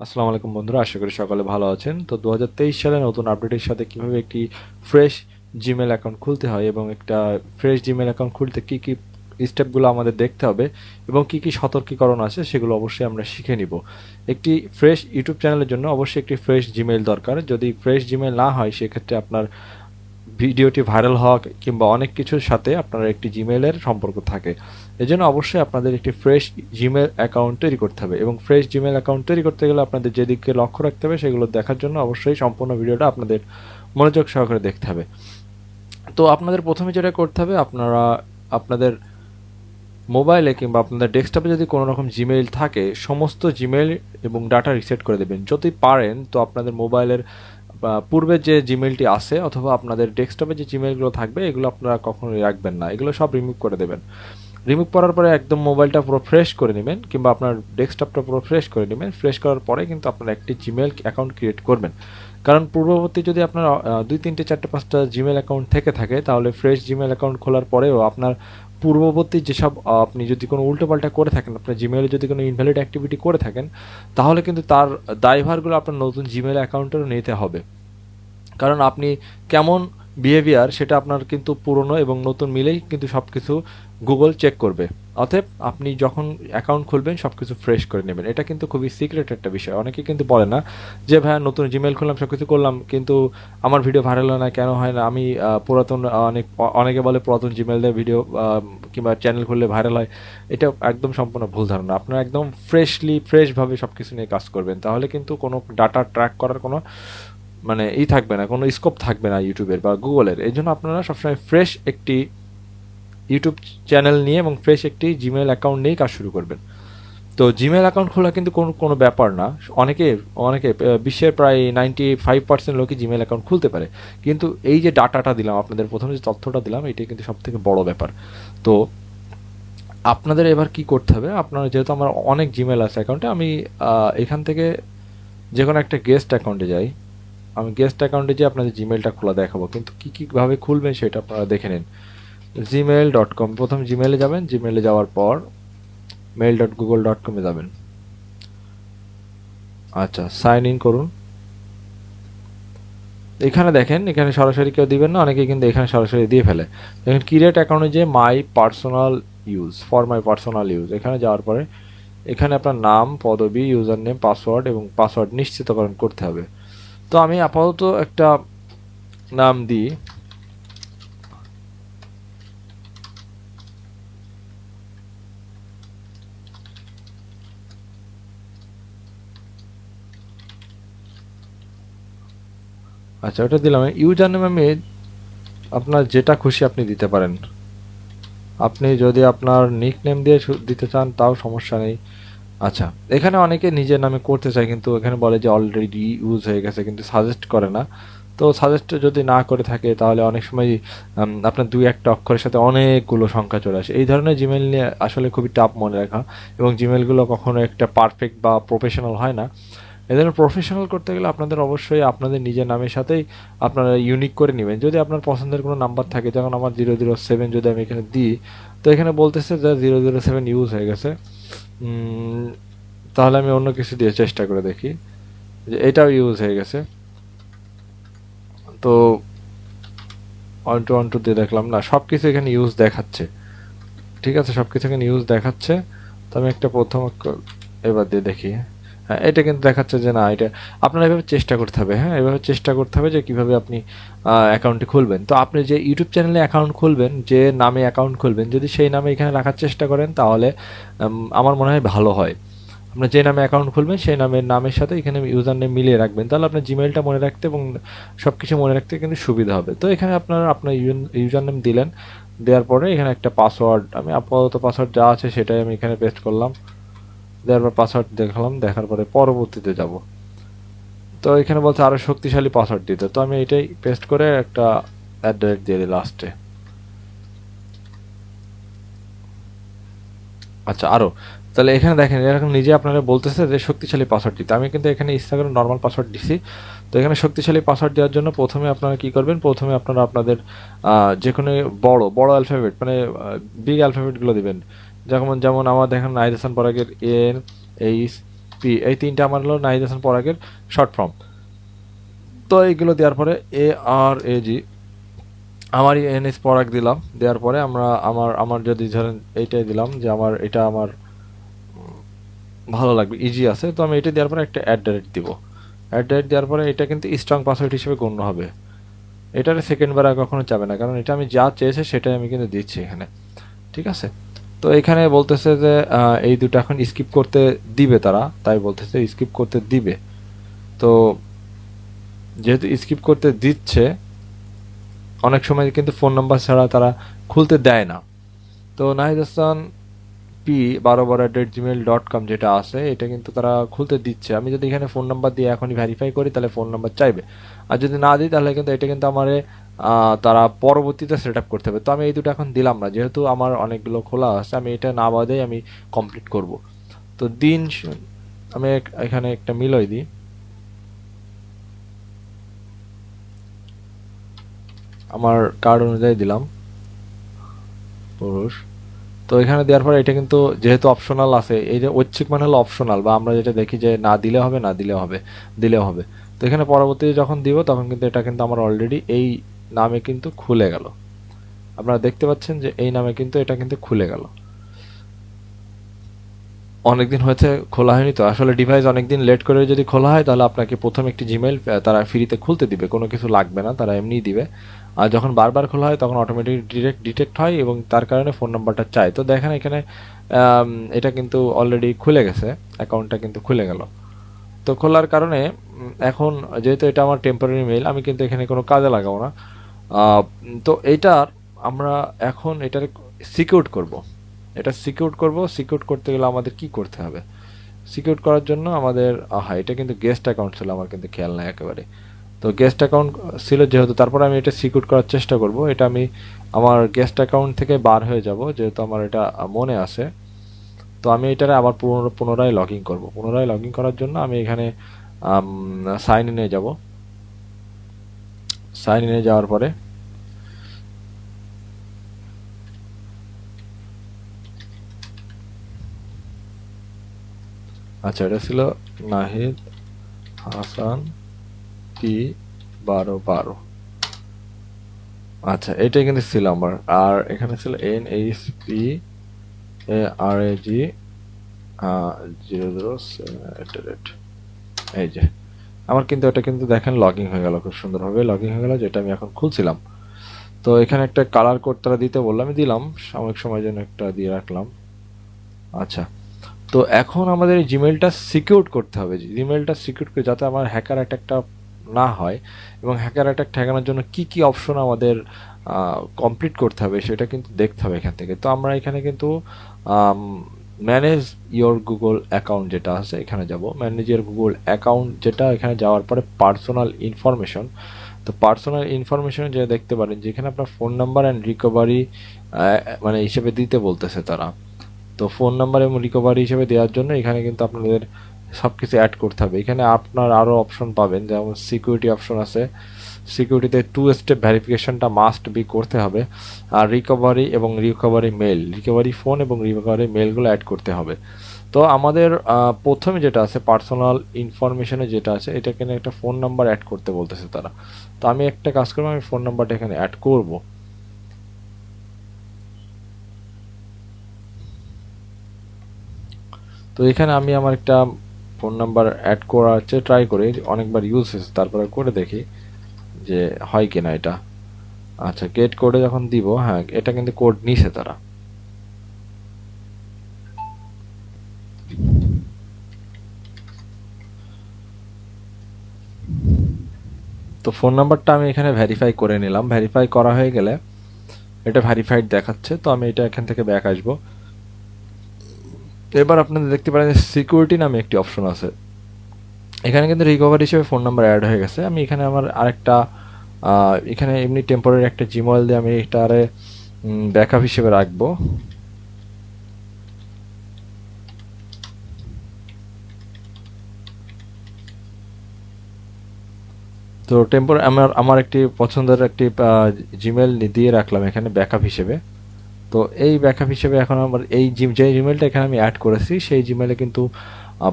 আসসালামু আলাইকুম বন্ধুরা, আশা করি সকালে ভালো আছেন। তো 2023 সালে নতুন আপডেটের সাথে কিভাবে একটি ফ্রেশ জিমেল অ্যাকাউন্ট খুলতে হয় এবং একটা ফ্রেশ জিমেল অ্যাকাউন্ট খুলতে কি কি স্টেপগুলো আমাদের দেখতে হবে এবং কি কি সতর্কীকরণ আছে সেগুলো অবশ্যই আমরা শিখে নিব। একটি ফ্রেশ ইউটিউব চ্যানেলের জন্য অবশ্যই একটি ফ্রেশ জিমেল দরকার। যদি ফ্রেশ জিমেল না হয় সেক্ষেত্রে আপনার ভিডিওটি ভাইরাল হওয়া কিংবা অনেক কিছুর সাথে আপনার একটি জিমেলের সম্পর্ক থাকে। এজন্য অবশ্যই আপনাদের একটি ফ্রেশ জিমেল অ্যাকাউন্ট তৈরি করতে হবে এবং ফ্রেশ জিমেল অ্যাকাউন্ট তৈরি করতে গেলে আপনাদের যেদিকে লক্ষ্য রাখতে হবে সেগুলো দেখার জন্য অবশ্যই সম্পূর্ণ ভিডিওটা আপনাদের মনোযোগ সহকারে দেখতে হবে। তো আপনাদের প্রথমে যেটা করতে হবে, আপনারা আপনাদের মোবাইলে কিংবা আপনাদের ডেস্কটপে যদি কোনো রকম জিমেইল থাকে সমস্ত জিমেইল এবং ডাটা রিসেট করে দেবেন যদি পারেন। তো আপনাদের মোবাইলের পূর্বের যে জিমেইলটি আছে অথবা আপনাদের ডেস্কটপে যে জিমেইলগুলো থাকবে এগুলো আপনারা কখনোই রাখবেন না, এগুলো সব রিমুভ করে দেবেন। রিমুভ করার পরে একদম মোবাইলটা পুরো ফ্রেশ করে নেবেন কিংবা আপনার ডেস্কটপটা পুরো ফ্রেশ করে নেবেন। ফ্রেশ করার পরে কিন্তু আপনারা একটি জিমেইল অ্যাকাউন্ট ক্রিয়েট করবেন, কারণ পূর্ববর্তী যদি আপনার 2 3 4 5টা জিমেইল অ্যাকাউন্ট থেকে থাকে তাহলে ফ্রেশ জিমেইল অ্যাকাউন্ট খোলার পরেও আপনার পূর্ববর্তী যেসব আপনি যদি কোনো উল্টোপাল্টা করে থাকেন, আপনার জিমেইলে যদি কোনো ইনভ্যালিড অ্যাক্টিভিটি করে থাকেন তাহলে কিন্তু তার দায়ভারগুলো আপনার নতুন জিমেইল অ্যাকাউন্টেরও নিতে হবে। কারণ আপনি কেমন বিহেভিয়ার সেটা আপনার কিন্তু পুরনো এবং নতুন মিলেই কিন্তু সব কিছু গুগল চেক করবে। অতএব আপনি যখন অ্যাকাউন্ট খুলবেন সব কিছু ফ্রেশ করে নেবেন। এটা কিন্তু খুবই সিক্রেট একটা বিষয়। অনেকে কিন্তু বলে না যে ভাইয়া নতুন জিমেল খুললাম সব কিছু করলাম কিন্তু আমার ভিডিও ভাইরাল হয় না, কেন হয় না? আমি পুরাতন অনেকে বলে পুরাতন জিমেল দিয়ে ভিডিও কিংবা চ্যানেল খুললে ভাইরাল হয়। এটা একদম সম্পূর্ণ ভুল ধারণা। আপনারা একদম ফ্রেশভাবে সব কিছু নিয়ে কাজ করবেন, তাহলে কিন্তু কোনো ডাটা ট্র্যাক করার কোনো মানে থাকবে না, কোনো স্কোপ থাকবে না ইউটিউবের বা গুগলের। এই জন্য আপনারা সবসময় ফ্রেশ একটি ইউটিউব চ্যানেল নিয়ে এবং ফ্রেশ একটি জিমেল অ্যাকাউন্ট নিয়েই কাজ শুরু করবেন। তো জিমেল অ্যাকাউন্ট খোলা কিন্তু কোনো কোনো ব্যাপার না। অনেকে অনেকে বিশ্বের প্রায় 95% লোকই জিমেল অ্যাকাউন্ট খুলতে পারে, কিন্তু এই যে ডাটাটা দিলাম আপনাদের, প্রথমে যে তথ্যটা দিলাম, এটাই কিন্তু সব থেকে বড় ব্যাপার। তো আপনাদের এবার কি করতে হবে, আপনারা যেহেতু আমার অনেক জিমেল আছে অ্যাকাউন্টে, আমি এখান থেকে যে কোনো একটা গেস্ট অ্যাকাউন্টে যাই। আমি গেস্ট অ্যাকাউন্টে যে আপনাদের জিমেলটা খোলা দেখাবো, কিন্তু কী কীভাবে খুলবেন সেটা আপনারা দেখে নিন। gmail.com, প্রথম জিমেলে যাবেন। জিমেলে যাওয়ার পর mail.google.com-এ যাবেন। আচ্ছা, সাইন ইন করুন। এখানে দেখেন, এখানে সরাসরি কেউ দিবেন না, অনেকে কিন্তু এখানে সরাসরি দিয়ে ফেলে। দেখেন ক্রিয়েট অ্যাকাউন্টে যে my personal use, for my personal use, এখানে যাওয়ার পরে এখানে আপনার নাম, পদবি, ইউজার নেম, পাসওয়ার্ড এবং পাসওয়ার্ড নিশ্চিতকরণ করতে হবে। তো আমি আপাতত একটা নাম দিই। আচ্ছা, ওটা দিলাম। ইউজার নেম আমি আপনার যেটা খুশি আপনি দিতে পারেন। আপনি যদি আপনার নিক নেম দিয়ে দিতে চান তাও সমস্যা নেই। আচ্ছা, এখানে অনেকে নিজের নামে করতে চায় কিন্তু এখানে বলে যে অলরেডি ইউজ হয়ে গেছে, কিন্তু সাজেস্ট করে না। তো সাজেস্ট যদি না করে থাকে তাহলে অনেক সময় আপনার 2 1টা অক্ষরের সাথে অনেকগুলো সংখ্যা চলে আসে। এই ধরনের জিমেল নিয়ে আসলে খুবই টাফ মনে রাখা, এবং জিমেলগুলো কখনো একটা পারফেক্ট বা প্রফেশনাল হয় না। এদের প্রফেশনাল করতে গেলে আপনাদের অবশ্যই আপনাদের নিজের নামের সাথেই আপনারা ইউনিক করে নেবেন। যদি আপনার পছন্দের কোনো নাম্বার থাকে, যেমন আমার 007 যদি আমি এখানে দিই, তো এখানে বলতেছে যে 007 ইউজ হয়ে গেছে। তাহলে আমি অন্য কিছু দিয়ে চেষ্টা করে দেখি যে এটাও ইউজ হয়ে গেছে। তো 1 2 1 2 দিয়ে দেখলাম না, সব কিছু এখানে ইউজ দেখাচ্ছে। ঠিক আছে, সব কিছু এখানে ইউজ দেখাচ্ছে। তো আমি একটা প্রথম এবার দিয়ে দেখি। হ্যাঁ, এটা কিন্তু দেখাচ্ছে যে না, এটা আপনার এভাবে চেষ্টা করতে হবে। হ্যাঁ, এভাবে চেষ্টা করতে হবে যে কীভাবে আপনি অ্যাকাউন্টটি খুলবেন। তো আপনি যে ইউটিউব চ্যানেলে অ্যাকাউন্ট খুলবেন, যে নামে অ্যাকাউন্ট খুলবেন, যদি সেই নামে এখানে রাখার চেষ্টা করেন তাহলে আমার মনে হয় ভালো হয়। আপনার যে নামে অ্যাকাউন্ট খুলবেন সেই নামের সাথে এখানে ইউজার নেম মিলিয়ে রাখবেন, তাহলে আপনার জিমেলটা মনে রাখতে এবং সব কিছু মনে রাখতে কিন্তু সুবিধা হবে। তো এখানে আপনার ইউজার নেম দিলেন, দেওয়ার পরে এখানে একটা পাসওয়ার্ড, আমি আপাতত পাসওয়ার্ড যা আছে সেটাই আমি এখানে পেস্ট করলাম। দেওয়ার পর পাসওয়ার্ড দেখালাম, দেখার পরে পরবর্তীতে যাব। তো এখানে বলছে আরও শক্তিশালী পাসওয়ার্ড দিতে, তো আমি এটাই পেস্ট করে একটা @ দিয়ে দিই লাস্টে। আচ্ছা, আরও, তাহলে এখানে দেখেন এরকম নিজে আপনারা বলতেছে যে শক্তিশালী পাসওয়ার্ড দিতে। আমি কিন্তু এখানে ইচ্ছা করে নর্মাল পাসওয়ার্ড দিছি। তো এখানে শক্তিশালী পাসওয়ার্ড দেওয়ার জন্য প্রথমে আপনারা কি করবেন, প্রথমে আপনারা আপনাদের যে কোনো বড় বড় অ্যালফাবেট মানে বিগ অ্যালফাবেটগুলো দিবেন। যেমন যেমন আমার দেখেন নাহিদ হাসান পরাগের NH পি, এই তিনটা আমার হলো নাহিদ হাসান পরাগের শর্ট ফর্ম। তো এইগুলো দেওয়ার পরে ARAG আমার NS পরাগ দিলাম, দেওয়ার পরে আমরা আমার যদি ধরেন এইটাই দিলাম যে এটা আমার ভালো লাগবে, ইজি আছে, তো আমি এটা দেওয়ার পরে একটা দিব। দেওয়ার পরে এটা কিন্তু স্ট্রং পাসওয়ার্ড হিসেবে গণ্য হবে। এটারে সেকেন্ড বার আর কখনো যাবে না, কারণ এটা আমি যা চেয়েছি সেটাই আমি কিন্তু দিচ্ছি এখানে। ঠিক আছে, তো এখানে বলতেছে যে এই দুটো এখন স্কিপ করতে দিবে তারা, তাই বলতেছে স্কিপ করতে দিবে। তো যেহেতু স্কিপ করতে দিচ্ছে, অনেক সময় কিন্তু ফোন নাম্বার ছাড়া তারা খুলতে দেয় না। তো নাহিদ হাসান p12@gmail.com যেটা আছে এটা কিন্তু তারা খুলতে দিচ্ছে। আমি যদি এখানে ফোন নাম্বার দিয়ে এখনই ভেরিফাই করি তাহলে ফোন নাম্বার চাইবে, আর যদি না দিই তাহলে কিন্তু এটা কিন্তু আমার তারা পরবর্তীতে সেট আপ করতে হবে। তো আমি এই দুটো এখন দিলাম না, যেহেতু আমার অনেকগুলো খোলা আছে, আমি এটা না বাদেই আমি কমপ্লিট করব। তো আমি এখানে একটা মিলই দিই, আমার কার্ড অনুযায়ী দিলাম পুরুষ। তো এখানে দেওয়ার পরে এটা কিন্তু যেহেতু অপশনাল আছে, এই যে ঐচ্ছিক মানে হলো অপশনাল, বা আমরা যেটা দেখি যে না দিলে হবে, না দিলেও হবে, দিলেও হবে। তো এখানে পরবর্তীতে যখন দিব তখন কিন্তু এটা কিন্তু আমার অলরেডি এই নামে কিন্তু খুলে গেল। আপনারা দেখতে পাচ্ছেন যে এই নামে কিন্তু এটা কিন্তু খুলে গেল। অনেকদিন হয়েছে খোলা হয়নি, তো আসলে ডিভাইস অনেকদিন লেট করে যদি খোলা হয় তাহলে আপনাকে প্রথম একটি জিমেইল তারা ফ্রিতে খুলতে দিবে, কোনো কিছু লাগবে না, তারা এমনিই দিবে। আর যখন বারবার খোলা হয় তখন অটোমেটিক ডিটেক্ট হয় এবং তার কারণে ফোন নাম্বারটা চায়। তো দেখেন এখানে আম, এটা কিন্তু অলরেডি খুলে গেছে, অ্যাকাউন্টটা কিন্তু খুলে গেল। তো খোলার কারণে এখন যেহেতু এটা আমার টেম্পোরারি মেইল, আমি কিন্তু এখানে কোনো কাজে লাগাবো না। তো এইটার আমরা এখন এটার সিকিউর করব। এটা সিকিউর করতে গেলে আমাদের কি করতে হবে? সিকিউর করার জন্য আমাদের এটা কিন্তু গেস্ট অ্যাকাউন্ট ছিল, আমার কিন্তু খেয়াল নাই একেবারে। তো গেস্ট অ্যাকাউন্ট ছিল যেহেতু, তারপরে আমি এটা সিকিউর করার চেষ্টা করব। এটা আমি আমার গেস্ট অ্যাকাউন্ট থেকে বার হয়ে যাব, যেহেতু আমার এটা মনে আছে। তো আমি এটারে আবার পুনরায় লগ ইন করবো। পুনরায় লগ ইন করার জন্য আমি এখানে সাইন ইনে যাব। সাইন ইনে যাওয়ার পরে আচ্ছা, এটা ছিল নাহিদ হাসান P1212। আচ্ছা, এটাই কিন্তু ছিল আমার। আর এখানে ছিল NHPARAG 007 এই যে আমার কিন্তু এটা কিন্তু দেখেন লগইন হয়ে গেল, খুব সুন্দরভাবে লগইন হয়ে গেল, যেটা আমি এখন খুলছিলাম। তো এখানে একটা কালার কোড তারা দিতে বললাম, আমি দিলাম, সাময়িক সময়ের জন্য একটা দিয়ে রাখলাম। আচ্ছা, তো এখন আমাদের এই জিমেলটা সিকিউর করতে হবে। জিমেলটা সিকিউর করে যাতে আমার হ্যাকার অ্যাটাকটা না হয়, এবং হ্যাকার অ্যাটাক ঠেকানোর জন্য কি কি অপশন আমাদের কমপ্লিট করতে হবে সেটা কিন্তু দেখতে হবে এখান থেকে। তো আমরা এখানে কিন্তু ম্যানেজ ইয়োর গুগল অ্যাকাউন্ট যেটা আছে এখানে যাব। ম্যানেজ ইয়োর গুগল অ্যাকাউন্ট যেটা, এখানে যাওয়ার পরে পার্সোনাল ইনফরমেশন। তো পার্সোনাল ইনফরমেশনে যে দেখতে পারেন যেখানে আপনার ফোন নাম্বার অ্যান্ড রিকভারি মানে হিসেবে দিতে বলতেছে তারা। তো ফোন নাম্বার এবং রিকভারি হিসেবে দেওয়ার জন্য এখানে কিন্তু আপনাদের সব কিছু অ্যাড করতে হবে। এখানে আপনার আরও অপশন পাবেন, যেমন সিকিউরিটি অপশন আছে। সিকিউরিটিতে 2 স্টেপ ভেরিফিকেশনটা মাস্ট বি করতে হবে। আর রিকভারি এবং রিকভারি মেল, রিকভারি ফোন এবং রিকভারি মেলগুলো অ্যাড করতে হবে। তো আমাদের প্রথমে যেটা আছে পার্সোনাল ইনফরমেশনে যেটা আছে, এটা এখানে একটা ফোন নাম্বার অ্যাড করতে বলতেছে তারা। তো আমি একটা কাজ করবো, আমি ফোন নাম্বারটা এখানে অ্যাড করব। তো এখানে আমি আমার একটা ফোন নাম্বার অ্যাড করার ট্রাই করি, অনেকবার ইউজ হয়েছে, তারপরে করে দেখি যে হয় কিনা এটা। আচ্ছা, গেট কোডে যখন দিব, হ্যাঁ এটা কিন্তু কোড নিছে তারা। তো ফোন নাম্বারটা আমি এখানে ভেরিফাই করে নিলাম। ভেরিফাই করা হয়ে গেলে এটা ভেরিফাইড দেখাচ্ছে, তো আমি এটা এখান থেকে ব্যাক আসবো। এবার আপনাদের দেখতে পারেন সিকিউরিটি নামে একটি অপশন আছে, এখানে কিন্তু রিকভারি হিসেবে ফোন নাম্বার অ্যাড হয়ে গেছে। আমি এখানে আমার আরেকটা এখানে এমনি টেম্পোরারি একটা জিমেইল দিয়ে আমি এটারে ব্যাকআপ হিসেবে রাখবো। তো আমার একটি পছন্দের একটি জিমেল দিয়ে রাখলাম এখানে ব্যাকআপ হিসেবে। তো এই ব্যাকআপ হিসেবে এখন আমার যে জিমেলটা এখানে আমি অ্যাড করেছি সেই জিমেলে কিন্তু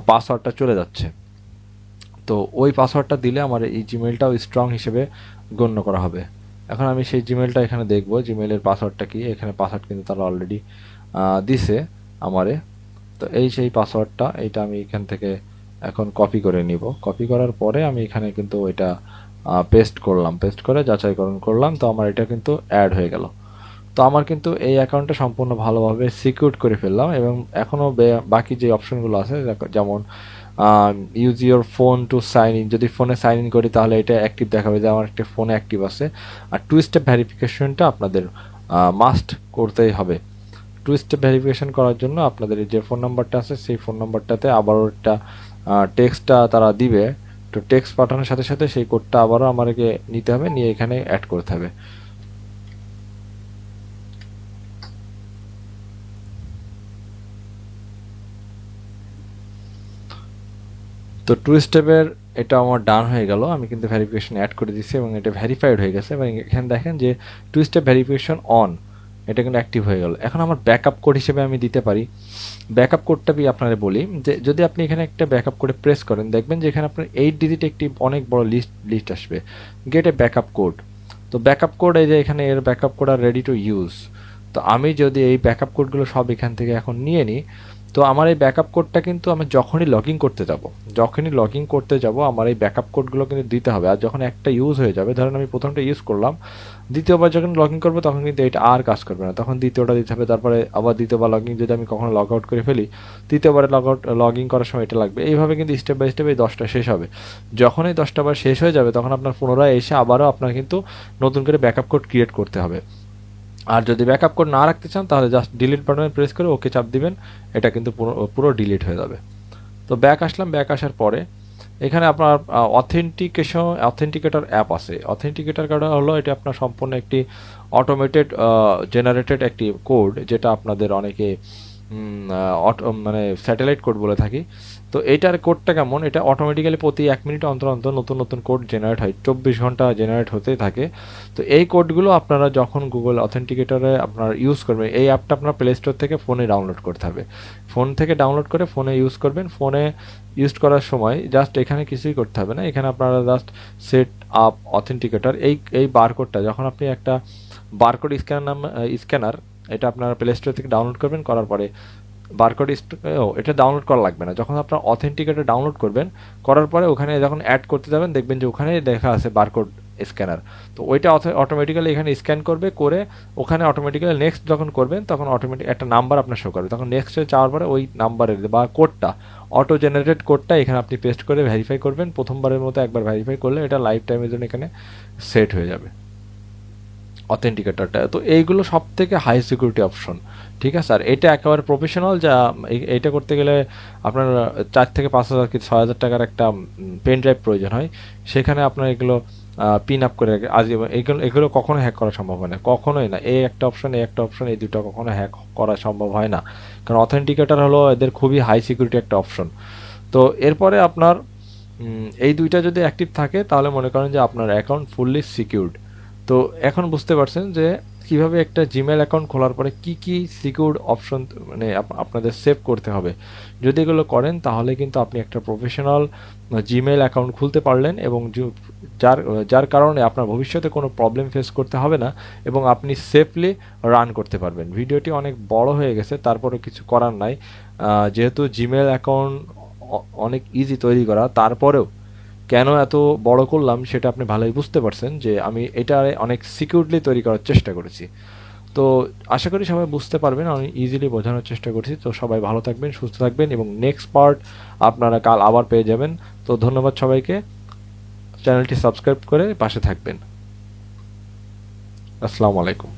পাসওয়ার্ডটা চলে যাচ্ছে। তো ওই পাসওয়ার্ডটা দিলে আমার এই জিমেলটাও স্ট্রং হিসেবে গণ্য করা হবে। এখন আমি সেই জিমেলটা এখানে দেখব, জিমেলের পাসওয়ার্ডটা কি। এখানে পাসওয়ার্ড কিন্তু তারা অলরেডি দিছে আমারে। তো এই সেই পাসওয়ার্ডটা, এইটা আমি এখান থেকে এখন কপি করে নিব। কপি করার পরে আমি এখানে কিন্তু এটা পেস্ট করলাম, পেস্ট করে যাচাইকরণ করলাম। তো আমার এটা কিন্তু অ্যাড হয়ে গেল। তো আমার কিন্তু এই অ্যাকাউন্টটা সম্পূর্ণ ভালোভাবে সিকিউর করে ফেললাম। এবং এখনও বাকি যে অপশনগুলো আছে, যেমন use your phone to sign in, যদি ফোনে সাইন ইন করি তাহলে এটা অ্যাক্টিভ দেখাবে যে আমার একটা ফোনে অ্যাক্টিভ আছে। আর টু স্টেপ ভেরিফিকেশনটা আপনাদের মাস্ট করতেই হবে। টু স্টেপ ভেরিফিকেশন করার জন্য আপনাদের যে ফোন নাম্বারটা আছে সেই ফোন নাম্বারটাতে আবারও একটা টেক্সটটা তারা দিবে। তো টেক্সট পাঠানোর সাথে সাথে সেই কোডটা আবারও আমাকে নিতে হবে, নিয়ে এখানে অ্যাড করতে হবে। তো টু স্টেপের এটা আমার ডান হয়ে গেল। আমি কিন্তু ভেরিফিকেশন অ্যাড করে দিচ্ছি এবং এটা ভেরিফাইড হয়ে গেছে। এবং এখানে দেখেন যে টু স্টেপ ভেরিফিকেশন অন, এটা কিন্তু অ্যাক্টিভ হয়ে গেল। এখন আমার ব্যাকআপ কোড হিসেবে আমি দিতে পারি। ব্যাকআপ কোডটা আপনাদের বলি যে যদি আপনি এখানে একটা ব্যাকআপ কোডে প্রেস করেন, দেখবেন যে এখানে আপনার 8 ডিজিট একটি অনেক বড় লিস্ট আসবে, গেট এ ব্যাকআপ কোড। তো ব্যাকআপ কোড এই যে এখানে এর backup code are ready to use. তো আমি যদি এই ব্যাকআপ কোডগুলো সব এখান থেকে এখন নিয়ে নিই, তো আমার এই ব্যাকআপ কোডটা কিন্তু আমি যখনই লগ ইন করতে যাব আমার এই ব্যাকআপ কোডগুলো কিন্তু দিতে হবে। আর যখন একটা ইউজ হয়ে যাবে, ধরেন আমি প্রথমটা ইউজ করলাম, দ্বিতীয়বার যখন লগ ইন করবো তখন কিন্তু এটা আর কাজ করবে না, তখন দ্বিতীয়টা দিতে হবে। তারপরে আবার দ্বিতীয়বার লগ ইন যদি আমি কখনো লগ আউট করে ফেলি, তৃতীয়বারে লগ ইন করার সময় এটা লাগবে। এইভাবে কিন্তু স্টেপ বাই স্টেপ এই 10টা শেষ হবে। যখন এই 10টা বার শেষ হয়ে যাবে তখন আপনার পুনরায় এসে আবারও আপনার কিন্তু নতুন করে ব্যাকআপ কোড ক্রিয়েট করতে হবে। আর যদি ব্যাকআপ কোড না রাখতে চান তাহলে জাস্ট ডিলিট বাটনে প্রেস করে ওকে চাপ দিবেন, এটা কিন্তু পুরো ডিলিট হয়ে যাবে। তো ব্যাক আসলাম, ব্যাক আসার পরে এখানে আপনার অথেন্টিকেটর অ্যাপ আছে। অথেন্টিকেটর কার্ড হলো এটা আপনার সম্পূর্ণ একটি অটোমেটেড জেনারেটেড একটি কোড, যেটা আপনাদের অনেকে মানে স্যাটেলাইট কোড বলে থাকি। তো এইটার কোডটা কেমন, এটা অটোমেটিক্যালি প্রতি 1 মিনিট অন্তর অন্তর নতুন নতুন কোড জেনারেট হয়, 24 ঘন্টা জেনারেট হতেই থাকে। তো এই কোডগুলো আপনারা যখন গুগল অথেন্টিকেটরে আপনার ইউজ করবেন, এই অ্যাপটা আপনার প্লে স্টোর থেকে ফোনে ডাউনলোড করতে হবে। ফোন থেকে ডাউনলোড করে ফোনে ইউজ করবেন। ফোনে ইউজ করার সময় জাস্ট এখানে কিছুই করতে হবে না, এখানে আপনারা জাস্ট সেট আপ অথেন্টিকেটর, এই বারকোডটা যখন আপনি একটা বারকোড স্ক্যানার এটা আপনার প্লে স্টোর থেকে ডাউনলোড করবেন, করার পরে বারকোড এটা ডাউনলোড করা লাগবে না। যখন আপনার অথেন্টিকেটর ডাউনলোড করবেন, করার পরে ওখানে যখন অ্যাড করতে যাবেন দেখবেন যে ওখানে দেখা আছে বারকোড স্ক্যানার। তো ওইটা অটোমেটিক্যালি এখানে স্ক্যান করবে, করে ওখানে অটোমেটিক্যালি নেক্সট যখন করবেন তখন অটোমেটিক একটা নাম্বার আপনার শো করবে। তখন নেক্সটে যাওয়ার পরে ওই নাম্বারের বা কোডটা, অটো জেনারেটেড কোডটা এখানে আপনি পেস্ট করে ভেরিফাই করবেন। প্রথমবারের মতো একবার ভেরিফাই করলে এটা লাইফ টাইমের জন্য এখানে সেট হয়ে যাবে অথেন্টিকেটরটা। তো এইগুলো সব থেকে হাই সিকিউরিটি অপশন, ঠিক আছে। আর এটা একেবারে প্রফেশনাল, যা এইটা করতে গেলে আপনার 4 থেকে 5,000 কি 6,000 টাকার একটা পেন ড্রাইভ প্রয়োজন হয়। সেখানে আপনার এগুলো পিন আপ করে রাখে। আজ এগুলো কখনো হ্যাক করা সম্ভব হয় না, কখনোই না। এই একটা অপশন এই দুটো কখনো হ্যাক করা সম্ভব হয় না, কারণ অথেন্টিকেটর হলো এদের খুবই হাই সিকিউরিটি একটা অপশন। তো এরপরে আপনার এই দুইটা যদি অ্যাক্টিভ থাকে তাহলে মনে করেন যে আপনার অ্যাকাউন্ট ফুললি সিকিউরড। তো এখন বুঝতে পারছেন যে কিভাবে একটা জিমেল অ্যাকাউন্ট খোলার পরে কি কি সিকিউরড অপশন মানে আপনাদের সেভ করতে হবে। যদি এগুলো করেন তাহলে কিন্তু আপনি একটা প্রফেশনাল জিমেল অ্যাকাউন্ট খুলতে পারলেন, এবং যার যার কারণে আপনার ভবিষ্যতে কোনো প্রবলেম ফেস করতে হবে না এবং আপনি সেফলি রান করতে পারবেন। ভিডিওটি অনেক বড় হয়ে গেছে, তারপরে কিছু করার নাই। যেহেতু জিমেল অ্যাকাউন্ট অনেক ইজি তৈরি করা, তারপরেও কেন এত বড় করলাম সেটা আপনি ভালোই বুঝতে পারছেন যে আমি এটা অনেক সিকিউরলি তৈরি করার চেষ্টা করেছি। তো আশা করি সবাই বুঝতে পারবেন, আমি ইজিলি বোঝানোর চেষ্টা করছি। তো সবাই ভালো থাকবেন, সুস্থ থাকবেন, এবং নেক্সট পার্ট আপনারা কাল আবার পেয়ে যাবেন। তো ধন্যবাদ সবাইকে, চ্যানেলটি সাবস্ক্রাইব করে পাশে থাকবেন। আসসালামু আলাইকুম।